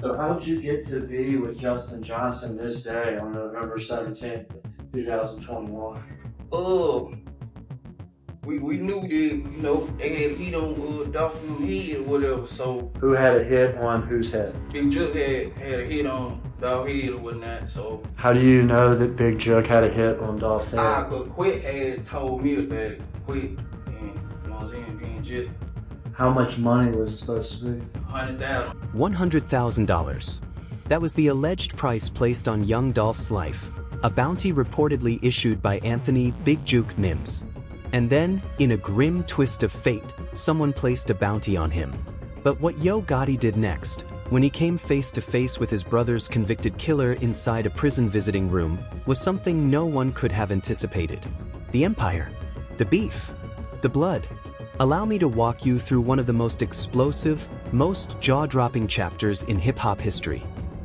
So how did you get to be with Justin Johnson this day on November 17th, 2021? Uh, we knew that, they had heat on Dolph and them head or whatever, so Who had a hit on whose head? Big Jook had a hit on Dolph head or whatnot, so How do you know that Big Jook had a hit on Dolph's head? but Quick had told me about it. Quick, and you know what I'm saying, being just How much money was it supposed to be? 100,000. $100,000. That was the alleged price placed on Young Dolph's life, a bounty reportedly issued by Anthony Big Jook Mims. And then, in a grim twist of fate, someone placed a bounty on him. But what Yo Gotti did next, when he came face to face with his brother's convicted killer inside a prison visiting room, was something no one could have anticipated. The empire, the beef, the blood. Allow me to walk you through one of the most explosive, most jaw-dropping chapters in hip-hop history.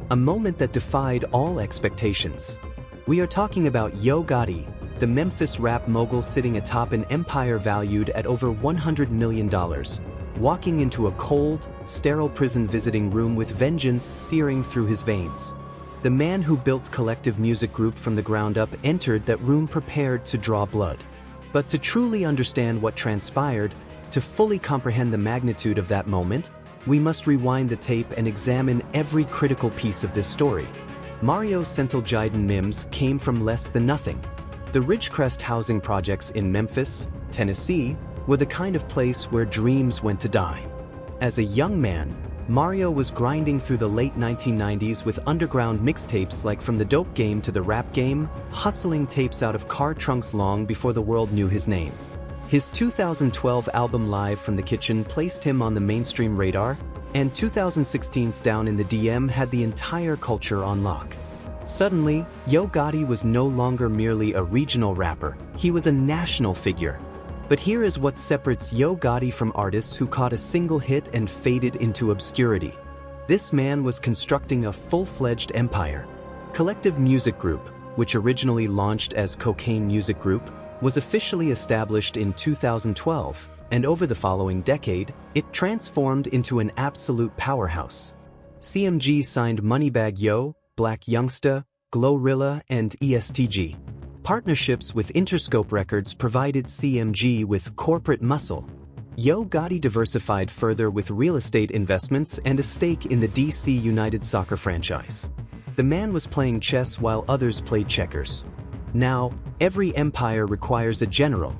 A moment that defied all expectations. We are talking about Yo Gotti, the Memphis rap mogul sitting atop an empire valued at over $100 million, walking into a cold, sterile prison visiting room with vengeance searing through his veins. The man who built Collective Music Group from the ground up entered that room prepared to draw blood. But to truly understand what transpired, to fully comprehend the magnitude of that moment, we must rewind the tape and examine every critical piece of this story. Mario Centeljaden Mims came from less than nothing. The Ridgecrest housing projects in Memphis, Tennessee, were the kind of place where dreams went to die. As a young man, Mario was grinding through the late 1990s with underground mixtapes like From the Dope Game to the Rap Game, hustling tapes out of car trunks long before the world knew his name. His 2012 album Live from the Kitchen placed him on the mainstream radar, and 2016's Down in the DM had the entire culture on lock. Suddenly, Yo Gotti was no longer merely a regional rapper, he was a national figure. But here is what separates Yo Gotti from artists who caught a single hit and faded into obscurity. This man was constructing a full-fledged empire. Collective Music Group, which originally launched as Cocaine Music Group, was officially established in 2012, and over the following decade, it transformed into an absolute powerhouse. CMG signed Moneybagg Yo, Black Youngsta, Glorilla, and ESTG. Partnerships with Interscope Records provided CMG with corporate muscle. Yo Gotti diversified further with real estate investments and a stake in the DC United soccer franchise. The man was playing chess while others played checkers. Now, every empire requires a general.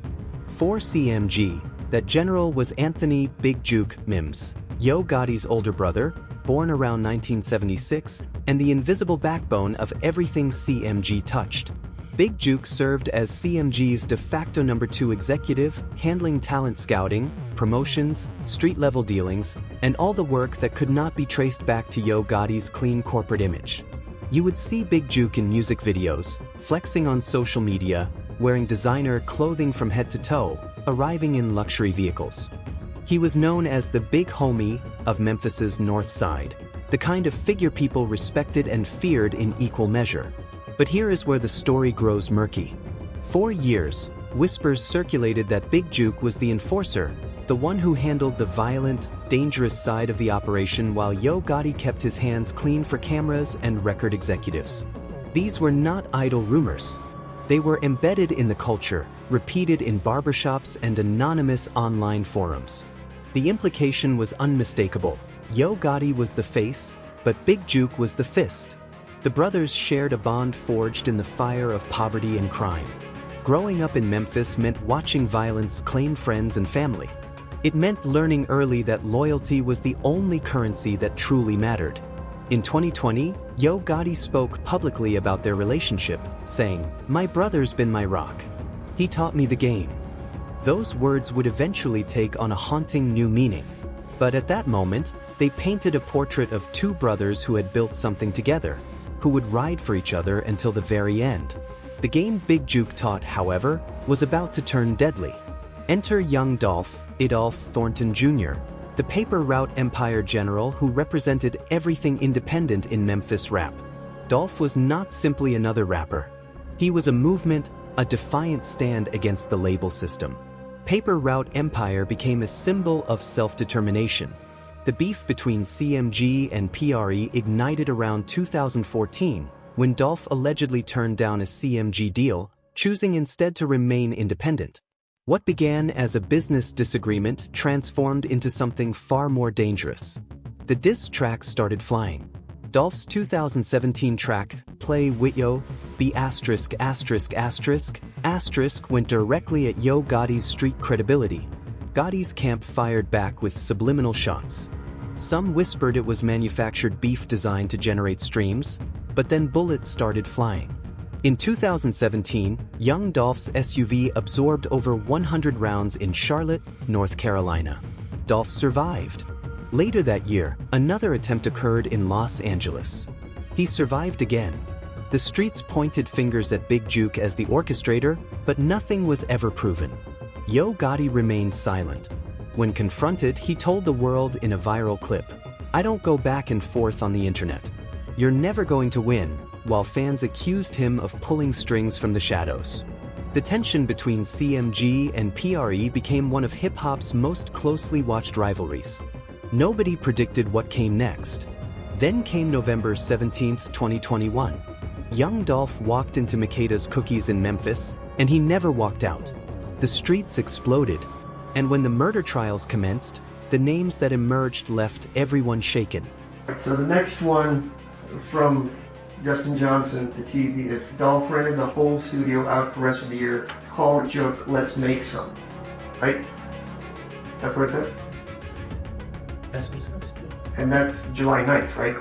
For CMG, that general was Anthony Big Jook Mims, Yo Gotti's older brother, born around 1976, and the invisible backbone of everything CMG touched. Big Jook served as CMG's de facto number 2 executive, handling talent scouting, promotions, street-level dealings, and all the work that could not be traced back to Yo Gotti's clean corporate image. You would see Big Jook in music videos, flexing on social media, wearing designer clothing from head to toe, arriving in luxury vehicles. He was known as the big homie of Memphis's North Side, the kind of figure people respected and feared in equal measure. But here is where the story grows murky. For years, whispers circulated that Big Jook was the enforcer, the one who handled the violent, dangerous side of the operation while Yo Gotti kept his hands clean for cameras and record executives. These were not idle rumors. They were embedded in the culture, repeated in barbershops and anonymous online forums. The implication was unmistakable. Yo Gotti was the face, but Big Jook was the fist. The brothers shared a bond forged in the fire of poverty and crime. Growing up in Memphis meant watching violence claim friends and family. It meant learning early that loyalty was the only currency that truly mattered. In 2020, Yo Gotti spoke publicly about their relationship, saying, "My brother's been my rock. He taught me the game." Those words would eventually take on a haunting new meaning. But at that moment, they painted a portrait of two brothers who had built something together, who would ride for each other until the very end. The game Big Jook taught, however, was about to turn deadly. Enter Young Dolph, Adolph Thornton Jr., the paper route empire general who represented everything independent in Memphis rap. Dolph was not simply another rapper. He was a movement, a defiant stand against the label system. Paper Route Empire became a symbol of self-determination. The beef between CMG and PRE ignited around 2014 when Dolph allegedly turned down a CMG deal, choosing instead to remain independent. What began as a business disagreement transformed into something far more dangerous. The diss tracks started flying. Dolph's 2017 track, Play With Yo, B********* went directly at Yo Gotti's street credibility. Gotti's camp fired back with subliminal shots. Some whispered it was manufactured beef designed to generate streams, but then bullets started flying. In 2017, Young Dolph's SUV absorbed over 100 rounds in Charlotte, North Carolina. Dolph survived. Later that year, another attempt occurred in Los Angeles. He survived again. The streets pointed fingers at Big Jook as the orchestrator, but nothing was ever proven. Yo Gotti remained silent. When confronted, he told the world in a viral clip, "I don't go back and forth on the internet. You're never going to win," while fans accused him of pulling strings from the shadows. The tension between CMG and PRE became one of hip-hop's most closely watched rivalries. Nobody predicted what came next. Then came November 17, 2021. Young Dolph walked into Makeda's Cookies in Memphis, and he never walked out. The streets exploded, and when the murder trials commenced, the names that emerged left everyone shaken. So the next one from Justin Johnson to TZ is Dolph rented the whole studio out for the rest of the year. Call Jook, let's make some. Right? That's what it says? That's what it says. And that's July 9th, right?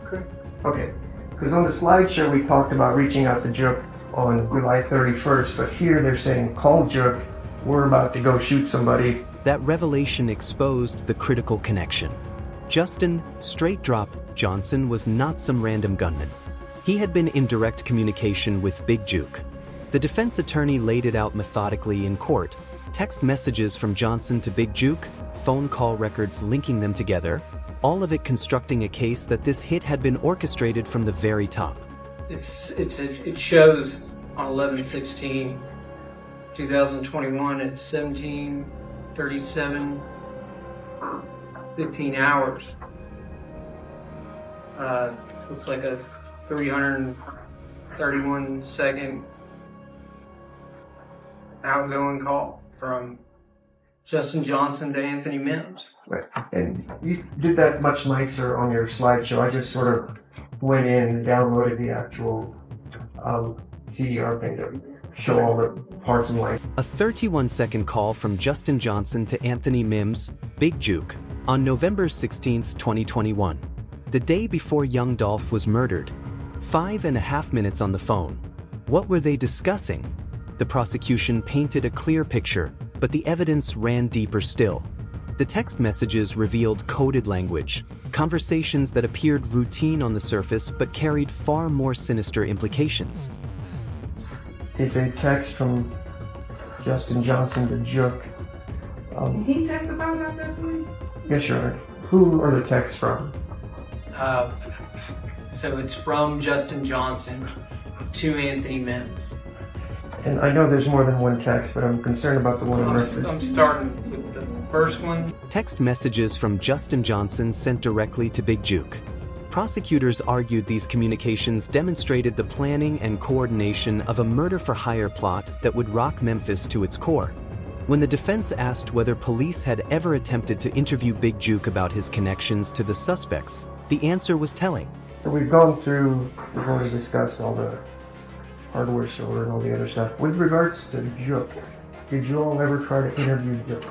Correct. Okay. Because on the slideshow we talked about reaching out to Jook on July 31st, but here they're saying, call Jook, we're about to go shoot somebody. That revelation exposed the critical connection. Justin, straight drop, Johnson was not some random gunman. He had been in direct communication with Big Jook. The defense attorney laid it out methodically in court. Text messages from Johnson to Big Jook, phone call records linking them together, all of it constructing a case that this hit had been orchestrated from the very top. It shows on 11/16/2021 at 17:37, 15 hours. Looks like a 331 second outgoing call from Justin Johnson to Anthony Mims. Right. And you did that much nicer on your slideshow. I just sort of went in and downloaded the actual CDR thing to show all the parts and lines. A 31-second call from Justin Johnson to Anthony Mims, Big Jook, on November 16, 2021, the day before Young Dolph was murdered. 5.5 minutes on the phone. What were they discussing? The prosecution painted a clear picture, but the evidence ran deeper still. The text messages revealed coded language, conversations that appeared routine on the surface but carried far more sinister implications. It's a text from Justin Johnson to Jook. He testified about that, please? Yes, Your Honor. Who are the texts from? So it's from Justin Johnson to Anthony Mims. And I know there's more than one text, but I'm concerned about the one in Memphis. I'm starting with the first one. Text messages from Justin Johnson sent directly to Big Jook. Prosecutors argued these communications demonstrated the planning and coordination of a murder-for-hire plot that would rock Memphis to its core. When the defense asked whether police had ever attempted to interview Big Jook about his connections to the suspects, the answer was telling. So we've already discussed all the hardware store and all the other stuff. With regards to Jook, did you all ever try to interview Jook?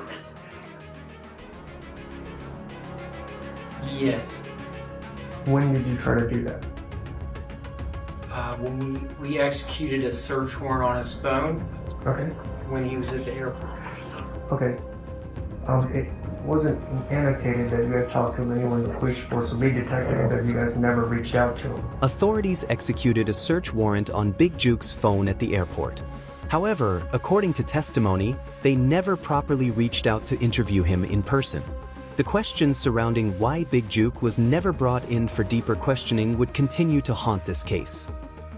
Yes. When did you try to do that? When we executed a search warrant on his phone Okay. when he was at the airport. Okay. It wasn't annotated that you had talked to anyone in the police force, a lead detective, that you guys never reached out to him. Authorities executed a search warrant on Big Jook's phone at the airport. However, according to testimony, they never properly reached out to interview him in person. The questions surrounding why Big Jook was never brought in for deeper questioning would continue to haunt this case.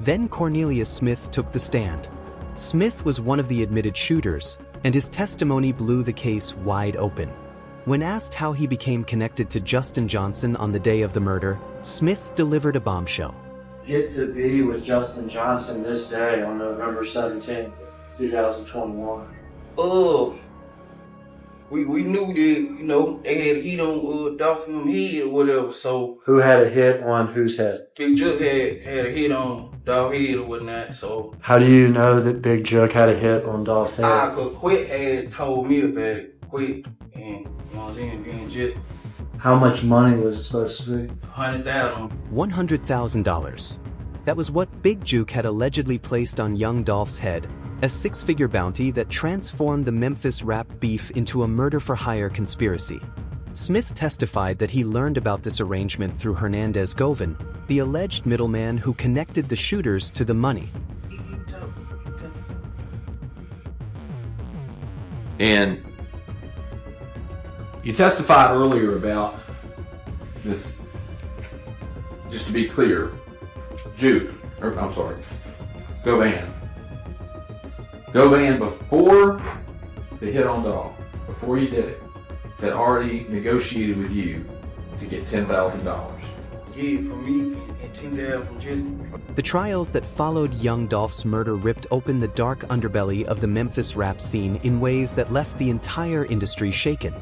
Then Cornelius Smith took the stand. Smith was one of the admitted shooters, and his testimony blew the case wide open. When asked how he became connected to Justin Johnson on the day of the murder, Smith delivered a bombshell. Get to be with Justin Johnson this day on November 17th, 2021. We knew that, you know, they had a hit on Dolph in the head or whatever, so Who had a hit on whose head? Big Jook had a hit on Dolph head or whatnot, so How do you know that Big Jook had a hit on Dolph's head? cause Quit had told me about it. Quit, and you know what I'm saying, being just How much money was it supposed to be? $100,000. $100,000. That was what Big Jook had allegedly placed on Young Dolph's head, a six-figure bounty that transformed the Memphis rap beef into a murder-for-hire conspiracy. Smith testified that he learned about this arrangement through Hernandez Govan, the alleged middleman who connected the shooters to the money. And you testified earlier about this, just to be clear, Govan, before the hit on Dolph, before you did it, had already negotiated with you to get $10,000. Yeah, for me, and $10,000 from just. The trials that followed Young Dolph's murder ripped open the dark underbelly of the Memphis rap scene in ways that left the entire industry shaken.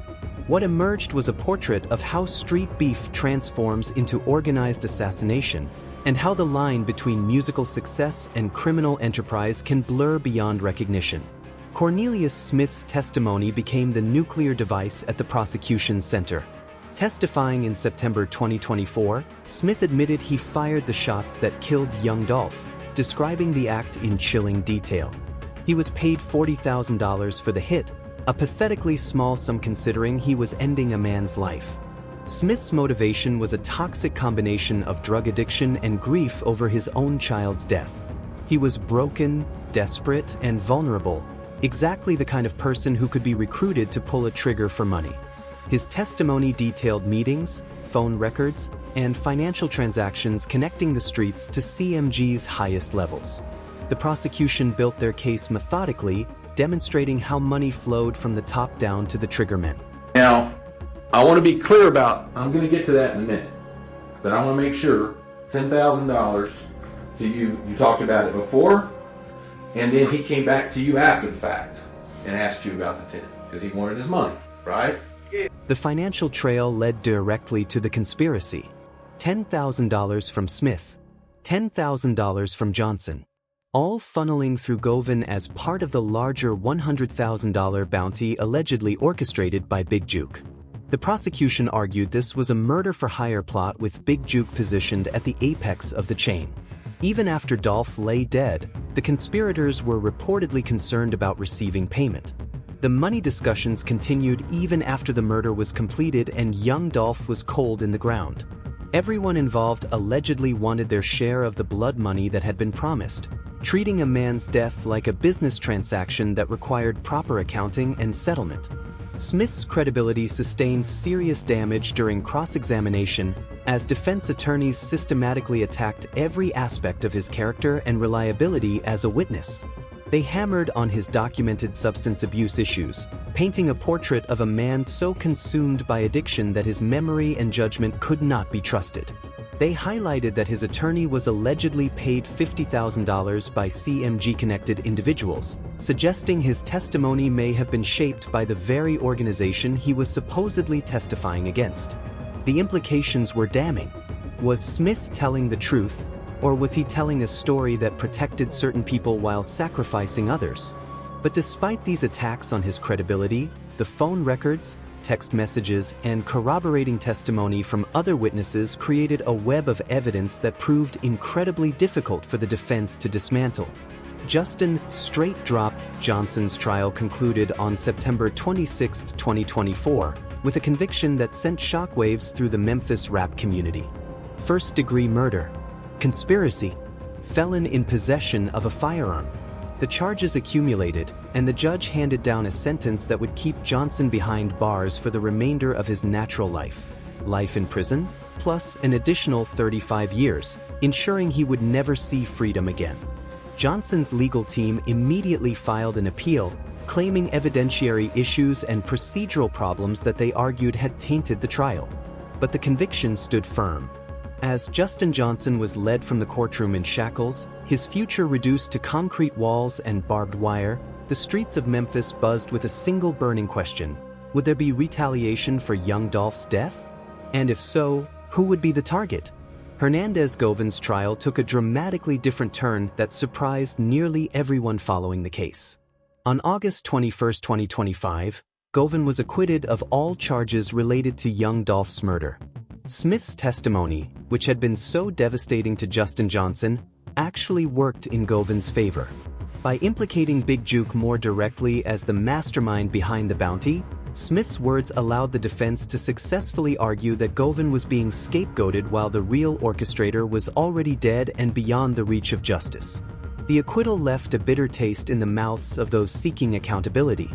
What emerged was a portrait of how street beef transforms into organized assassination, and how the line between musical success and criminal enterprise can blur beyond recognition. Cornelius Smith's testimony became the nuclear device at the prosecution's center. Testifying in September 2024, Smith admitted he fired the shots that killed Young Dolph, describing the act in chilling detail. He was paid $40,000 for the hit, a pathetically small sum considering he was ending a man's life. Smith's motivation was a toxic combination of drug addiction and grief over his own child's death. He was broken, desperate, and vulnerable, exactly the kind of person who could be recruited to pull a trigger for money. His testimony detailed meetings, phone records, and financial transactions connecting the streets to CMG's highest levels. The prosecution built their case methodically, demonstrating how money flowed from the top down to the triggermen. Now, I want to be clear about, I'm going to get to that in a minute, but I want to make sure, $10,000 to you, you talked about it before, and then he came back to you after the fact and asked you about the 10, because he wanted his money, right? The financial trail led directly to the conspiracy. $10,000 from Smith, $10,000 from Johnson, all funneling through Govan as part of the larger $100,000 bounty allegedly orchestrated by Big Jook. The prosecution argued this was a murder-for-hire plot with Big Jook positioned at the apex of the chain. Even after Dolph lay dead, the conspirators were reportedly concerned about receiving payment. The money discussions continued even after the murder was completed and Young Dolph was cold in the ground. Everyone involved allegedly wanted their share of the blood money that had been promised, treating a man's death like a business transaction that required proper accounting and settlement. Smith's credibility sustained serious damage during cross-examination as defense attorneys systematically attacked every aspect of his character and reliability as a witness. They hammered on his documented substance abuse issues, painting a portrait of a man so consumed by addiction that his memory and judgment could not be trusted. They highlighted that his attorney was allegedly paid $50,000 by CMG-connected individuals, suggesting his testimony may have been shaped by the very organization he was supposedly testifying against. The implications were damning. Was Smith telling the truth, or was he telling a story that protected certain people while sacrificing others? But despite these attacks on his credibility, the phone records, text messages, and corroborating testimony from other witnesses created a web of evidence that proved incredibly difficult for the defense to dismantle. Justin "Straight Drop" Johnson's trial concluded on September 26, 2024, with a conviction that sent shockwaves through the Memphis rap community. First-degree murder, conspiracy, felon in possession of a firearm. The charges accumulated, and the judge handed down a sentence that would keep Johnson behind bars for the remainder of his natural life. Life in prison, plus an additional 35 years, ensuring he would never see freedom again. Johnson's legal team immediately filed an appeal, claiming evidentiary issues and procedural problems that they argued had tainted the trial. But the conviction stood firm. As Justin Johnson was led from the courtroom in shackles, his future reduced to concrete walls and barbed wire, the streets of Memphis buzzed with a single burning question: would there be retaliation for Young Dolph's death? And if so, who would be the target? Hernandez Govin's trial took a dramatically different turn that surprised nearly everyone following the case. On August 21, 2025, Govin was acquitted of all charges related to Young Dolph's murder. Smith's testimony, which had been so devastating to Justin Johnson, actually worked in Govin's favor. By implicating Big Jook more directly as the mastermind behind the bounty, Smith's words allowed the defense to successfully argue that Govin was being scapegoated while the real orchestrator was already dead and beyond the reach of justice. The acquittal left a bitter taste in the mouths of those seeking accountability.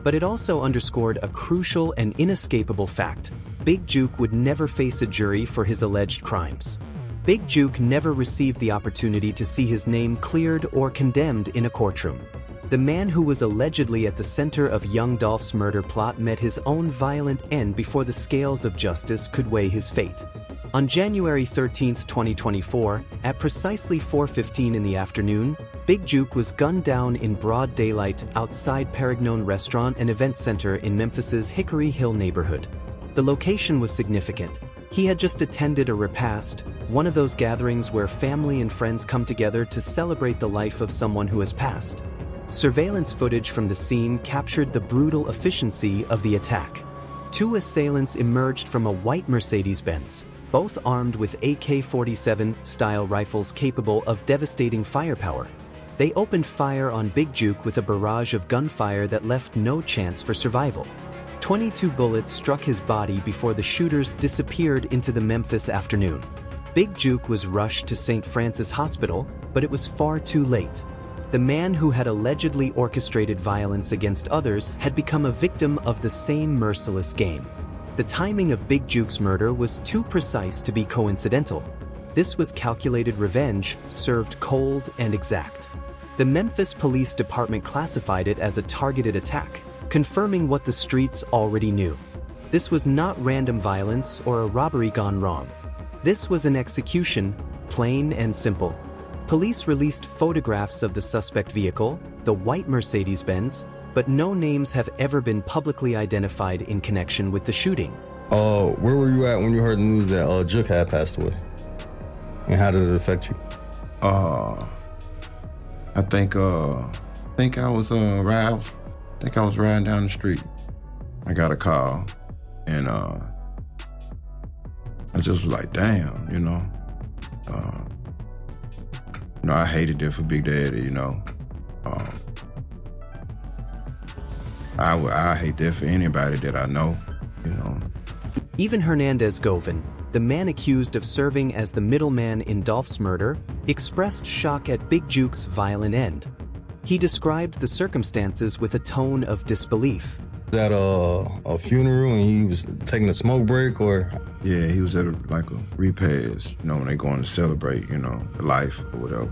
But it also underscored a crucial and inescapable fact: Big Jook would never face a jury for his alleged crimes. Big Jook never received the opportunity to see his name cleared or condemned in a courtroom. The man who was allegedly at the center of Young Dolph's murder plot met his own violent end before the scales of justice could weigh his fate. On January 13, 2024, at precisely 4:15 in the afternoon, Big Jook was gunned down in broad daylight outside Perignon Restaurant and Event Center in Memphis's Hickory Hill neighborhood. The location was significant. He had just attended a repast, one of those gatherings where family and friends come together to celebrate the life of someone who has passed. Surveillance footage from the scene captured the brutal efficiency of the attack. Two assailants emerged from a white Mercedes-Benz, both armed with AK-47-style rifles capable of devastating firepower. They opened fire on Big Jook with a barrage of gunfire that left no chance for survival. 22 bullets struck his body before the shooters disappeared into the Memphis afternoon. Big Jook was rushed to St. Francis Hospital, but it was far too late. The man who had allegedly orchestrated violence against others had become a victim of the same merciless game. The timing of Big Jook's murder was too precise to be coincidental. This was calculated revenge, served cold and exact. The Memphis Police Department classified it as a targeted attack, confirming what the streets already knew. This was not random violence or a robbery gone wrong. This was an execution, plain and simple. Police released photographs of the suspect vehicle, the white Mercedes-Benz, but no names have ever been publicly identified in connection with the shooting. Where were you at when you heard the news that Jook had passed away? And how did it affect you? I think I was riding down the street. I got a call, and I just was like, damn, you know. I hated it for Big Daddy, you know. I hate that for anybody that I know, you know. Even Hernandez Govin, the man accused of serving as the middleman in Dolph's murder, expressed shock at Big Jook's violent end. He described the circumstances with a tone of disbelief. At a funeral and he was taking a smoke break, or? Yeah, he was at a repast, you know, when they going to celebrate, you know, life or whatever.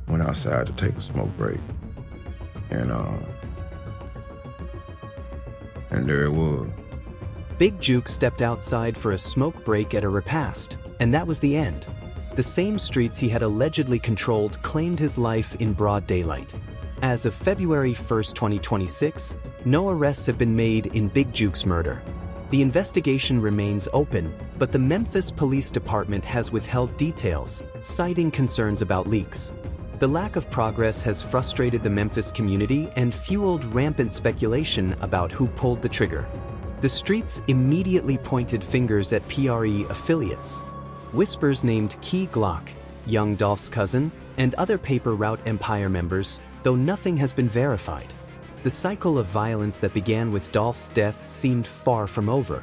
Went outside to take a smoke break. And there it was. Big Jook stepped outside for a smoke break at a repast, and that was the end. The same streets he had allegedly controlled claimed his life in broad daylight. As of February 1, 2026, no arrests have been made in Big Jook's murder. The investigation remains open, but the Memphis Police Department has withheld details, citing concerns about leaks. The lack of progress has frustrated the Memphis community and fueled rampant speculation about who pulled the trigger. The streets immediately pointed fingers at PRE affiliates. Whispers named Key Glock, Young Dolph's cousin, and other Paper Route Empire members, though nothing has been verified. The cycle of violence that began with Dolph's death seemed far from over.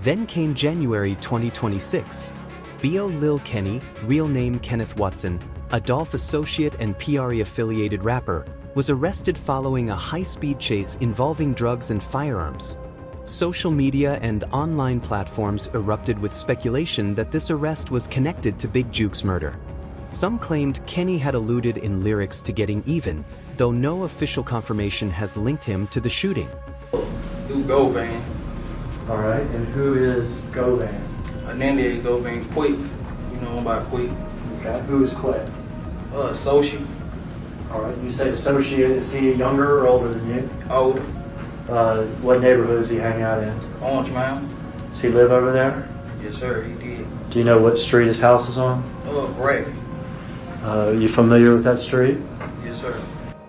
Then came January 2026. B.O. Lil Kenny, real name Kenneth Watson, a Dolph associate and PRE-affiliated rapper, was arrested following a high-speed chase involving drugs and firearms. Social media and online platforms erupted with speculation that this arrest was connected to Big Jook's murder. Some claimed Kenny had alluded in lyrics to getting even, though no official confirmation has linked him to the shooting. Do go van. All right, and who is Govan? Hernandez go van quick. You know about quick. Okay, who is Clay? Associate. All right, you say associate. Is he younger or older than you? Older. What neighborhood does he hang out in? Orange Mountain. Does he live over there? Yes, sir, he did. Do you know what street his house is on? Bragg. Are you familiar with that street? Yes, sir.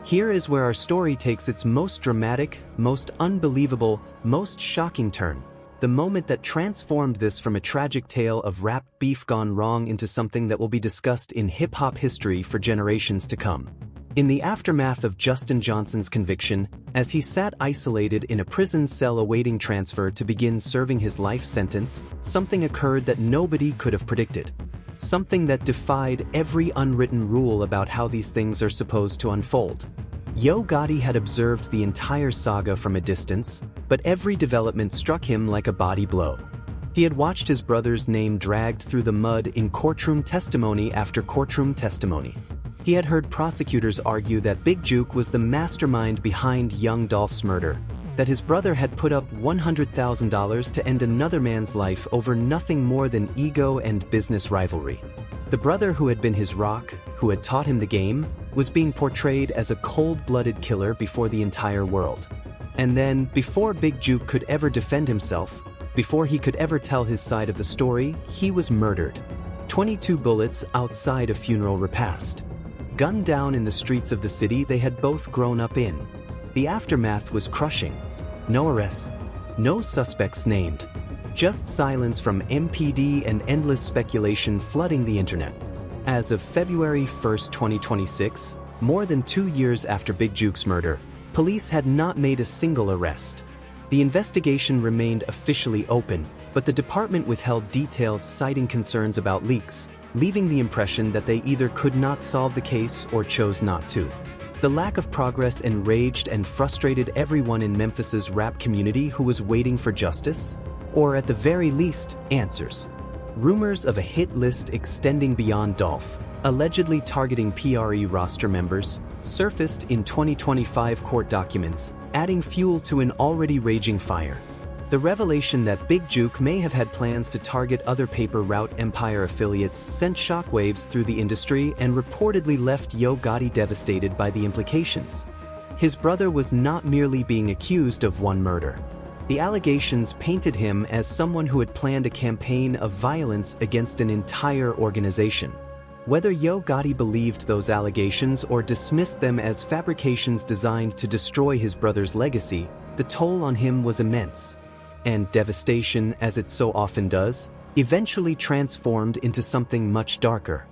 Here is where our story takes its most dramatic, most unbelievable, most shocking turn. The moment that transformed this from a tragic tale of rap beef gone wrong into something that will be discussed in hip-hop history for generations to come. In the aftermath of Justin Johnson's conviction, as he sat isolated in a prison cell awaiting transfer to begin serving his life sentence, something occurred that nobody could have predicted. Something that defied every unwritten rule about how these things are supposed to unfold. Yo Gotti had observed the entire saga from a distance, but every development struck him like a body blow. He had watched his brother's name dragged through the mud in courtroom testimony after courtroom testimony. He had heard prosecutors argue that Big Jook was the mastermind behind Young Dolph's murder, that his brother had put up $100,000 to end another man's life over nothing more than ego and business rivalry. The brother who had been his rock, who had taught him the game, was being portrayed as a cold-blooded killer before the entire world. And then, before Big Jook could ever defend himself, before he could ever tell his side of the story, he was murdered. 22 bullets outside a funeral repast. Gunned down in the streets of the city they had both grown up in. The aftermath was crushing. No arrests, no suspects named. Just silence from MPD and endless speculation flooding the internet. As of February 1st, 2026, more than 2 years after Big Jook's murder, police had not made a single arrest. The investigation remained officially open, but the department withheld details citing concerns about leaks, leaving the impression that they either could not solve the case or chose not to. The lack of progress enraged and frustrated everyone in Memphis's rap community who was waiting for justice, or at the very least, answers. Rumors of a hit list extending beyond Dolph, allegedly targeting PRE roster members, surfaced in 2025 court documents, adding fuel to an already raging fire. The revelation that Big Jook may have had plans to target other paper route Empire affiliates sent shockwaves through the industry and reportedly left Yo Gotti devastated by the implications. His brother was not merely being accused of one murder. The allegations painted him as someone who had planned a campaign of violence against an entire organization. Whether Yo Gotti believed those allegations or dismissed them as fabrications designed to destroy his brother's legacy, the toll on him was immense. And devastation, as it so often does, eventually transformed into something much darker.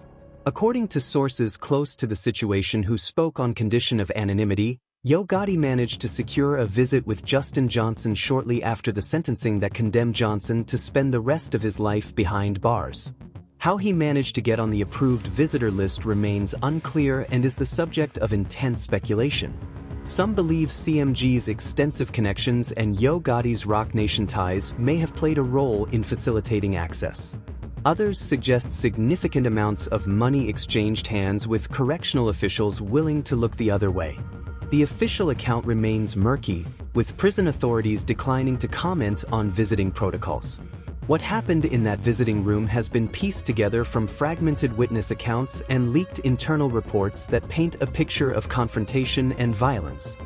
According to sources close to the situation who spoke on condition of anonymity, Yo Gotti managed to secure a visit with Justin Johnson shortly after the sentencing that condemned Johnson to spend the rest of his life behind bars. How he managed to get on the approved visitor list remains unclear and is the subject of intense speculation. Some believe CMG's extensive connections and Yo Gotti's Roc Nation ties may have played a role in facilitating access. Others suggest significant amounts of money exchanged hands with correctional officials willing to look the other way. The official account remains murky, with prison authorities declining to comment on visiting protocols. What happened in that visiting room has been pieced together from fragmented witness accounts and leaked internal reports that paint a picture of confrontation and violence.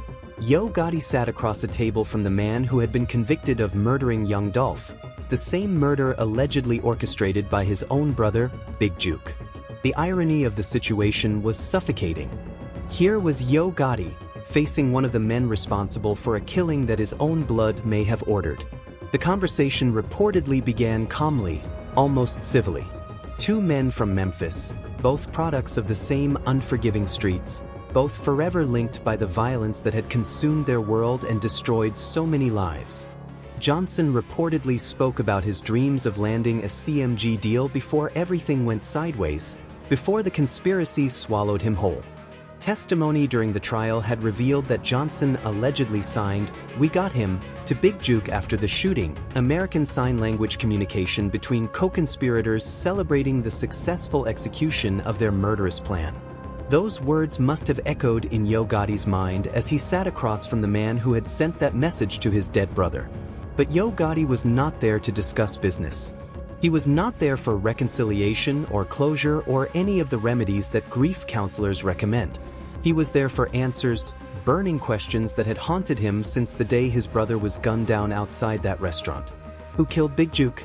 Yo Gotti sat across a table from the man who had been convicted of murdering Young Dolph, the same murder allegedly orchestrated by his own brother, Big Jook. The irony of the situation was suffocating. Here was Yo Gotti, facing one of the men responsible for a killing that his own blood may have ordered. The conversation reportedly began calmly, almost civilly. Two men from Memphis, both products of the same unforgiving streets, both forever linked by the violence that had consumed their world and destroyed so many lives. Johnson reportedly spoke about his dreams of landing a CMG deal before everything went sideways, before the conspiracy swallowed him whole. Testimony during the trial had revealed that Johnson allegedly signed "We Got Him" to Big Jook after the shooting, American Sign Language communication between co-conspirators celebrating the successful execution of their murderous plan. Those words must have echoed in Yo Gotti's mind as he sat across from the man who had sent that message to his dead brother. But Yo Gotti was not there to discuss business. He was not there for reconciliation or closure or any of the remedies that grief counselors recommend. He was there for answers, burning questions that had haunted him since the day his brother was gunned down outside that restaurant. Who killed Big Jook?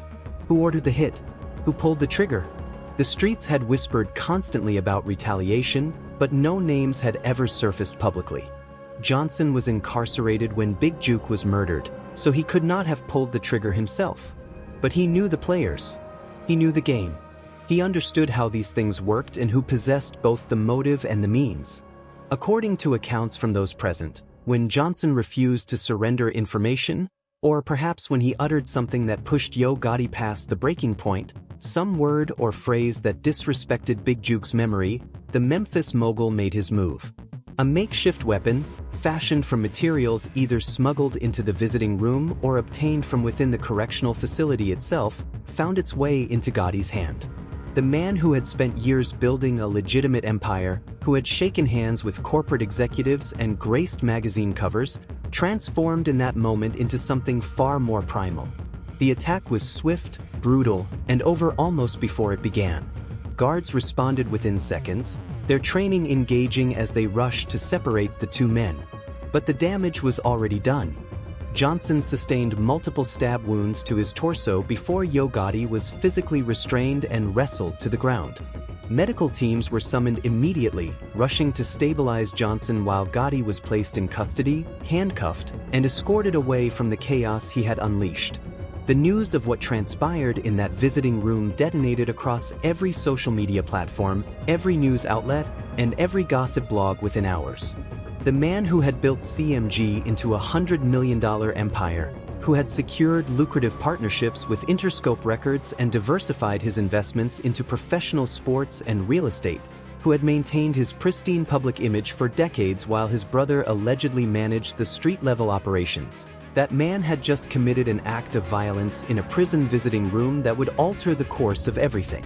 Who ordered the hit? Who pulled the trigger? The streets had whispered constantly about retaliation, but no names had ever surfaced publicly. Johnson was incarcerated when Big Jook was murdered, so he could not have pulled the trigger himself. But he knew the players. He knew the game. He understood how these things worked and who possessed both the motive and the means. According to accounts from those present, when Johnson refused to surrender information, or perhaps when he uttered something that pushed Yo Gotti past the breaking point, some word or phrase that disrespected Big Jook's memory, the Memphis mogul made his move. A makeshift weapon, fashioned from materials either smuggled into the visiting room or obtained from within the correctional facility itself, found its way into Gotti's hand. The man who had spent years building a legitimate empire, who had shaken hands with corporate executives and graced magazine covers, transformed in that moment into something far more primal. The attack was swift, brutal, and over almost before it began. Guards responded within seconds, their training engaging as they rushed to separate the two men. But the damage was already done. Johnson sustained multiple stab wounds to his torso before Yo Gotti was physically restrained and wrestled to the ground. Medical teams were summoned immediately, rushing to stabilize Johnson while Gotti was placed in custody, handcuffed, and escorted away from the chaos he had unleashed. The news of what transpired in that visiting room detonated across every social media platform, every news outlet, and every gossip blog within hours. The man who had built CMG into a $100 million empire, who had secured lucrative partnerships with Interscope Records and diversified his investments into professional sports and real estate, who had maintained his pristine public image for decades while his brother allegedly managed the street-level operations. That man had just committed an act of violence in a prison visiting room that would alter the course of everything.